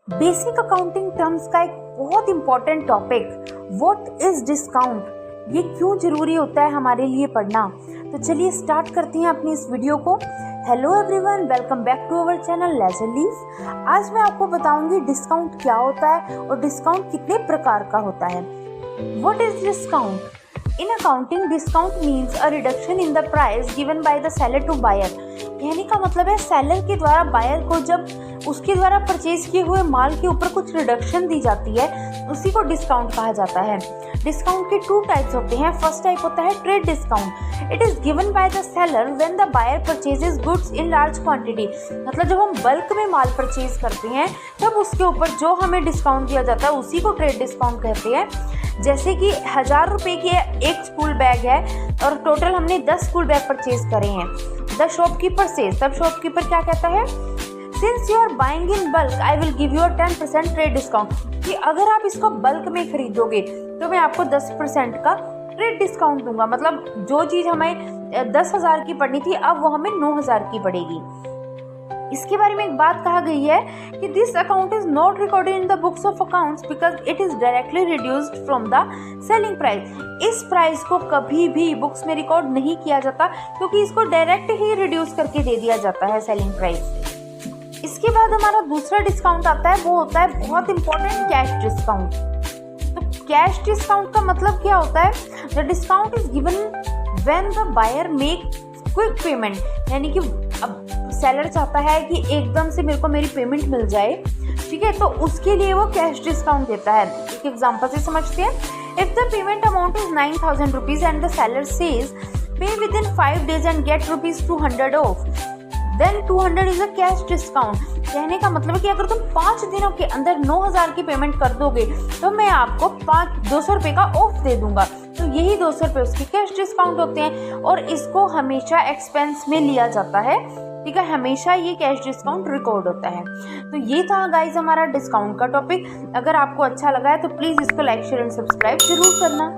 Basic accounting terms का एक बहुत important topic, what is discount, ये क्यों जरूरी होता है हमारे लिए पढ़ना। तो चलिए स्टार्ट करते हैं अपनी इस वीडियो को। Hello everyone, welcome back to our channel Ledger Leaf. आज मैं आपको बताऊंगी डिस्काउंट क्या होता है और डिस्काउंट कितने प्रकार का होता है। What is discount? In accounting, discount means a reduction in the price given by the seller to buyer। कहने का मतलब है सेलर के द्वारा बायर को जब उसके द्वारा परचेज किए हुए माल के ऊपर कुछ रिडक्शन दी जाती है, उसी को डिस्काउंट कहा जाता है। डिस्काउंट के 2 टाइप्स होते हैं। फर्स्ट टाइप होता है trade discount. It is given by the seller when the buyer purchases goods in large quantity. मतलब जब हम बल्क में माल परचेज करते हैं तब उसके ऊपर जो हमें डिस्काउंट दिया जाता है उसी को ट्रेड डिस्काउंट कहते हैं। जैसे कि 1000 रुपये की एक स्कूल बैग है और टोटल हमने 10 स्कूल बैग परचेज करे हैं। द शॉपकीपर सेज, तब शॉपकीपर क्या कहता है, since you are buying in bulk I will give you 10% trade discount. कि अगर आप इसको बल्क में खरीदोगे तो मैं आपको 10% का ट्रेड डिस्काउंट दूंगा। मतलब जो चीज़ हमें 10,000 की पड़नी थी अब वो हमें 9,000 की पड़ेगी। इसके बारे में एक बात कहा गई है कि this account is not recorded in the books of accounts because it is directly reduced from the selling price. इस प्राइस को कभी भी बुक्स में रिकॉर्ड नहीं किया जाता क्योंकि इसको डायरेक्ट ही रिड्यूस करके दे दिया जाता है सेलिंग प्राइस। इसके बाद हमारा दूसरा डिस्काउंट आता है, वो होता है बहुत इंपॉर्टेंट कैश डिस्काउंट। तो कैश डिस्काउंट का मतलब क्या होता है, the discount is given when the buyer make quick payment. यानी कि अब सेलर चाहता है कि एकदम से मेरे को मेरी पेमेंट मिल जाए, ठीक है, तो उसके लिए वो कैश डिस्काउंट देता है। एक एग्जांपल से समझते हैं। If the payment amount is 9,000 rupees and the seller says pay within 5 days and get ₹200 off, then 200 is a cash discount. कहने का मतलब है कि अगर तुम 5 दिनों के अंदर 9,000 की पेमेंट कर दोगे तो मैं आपको 200 रुपये का ऑफ दे दूंगा। तो यही 200 रुपये उसके कैश डिस्काउंट होते हैं और इसको हमेशा एक्सपेंस में लिया जाता है, ठीक है, हमेशा ये कैश डिस्काउंट रिकॉर्ड होता है। तो ये था गाइज हमारा डिस्काउंट का टॉपिक। अगर आपको अच्छा लगा है तो प्लीज़ इसको लाइक शेयर एंड सब्सक्राइब जरूर करना।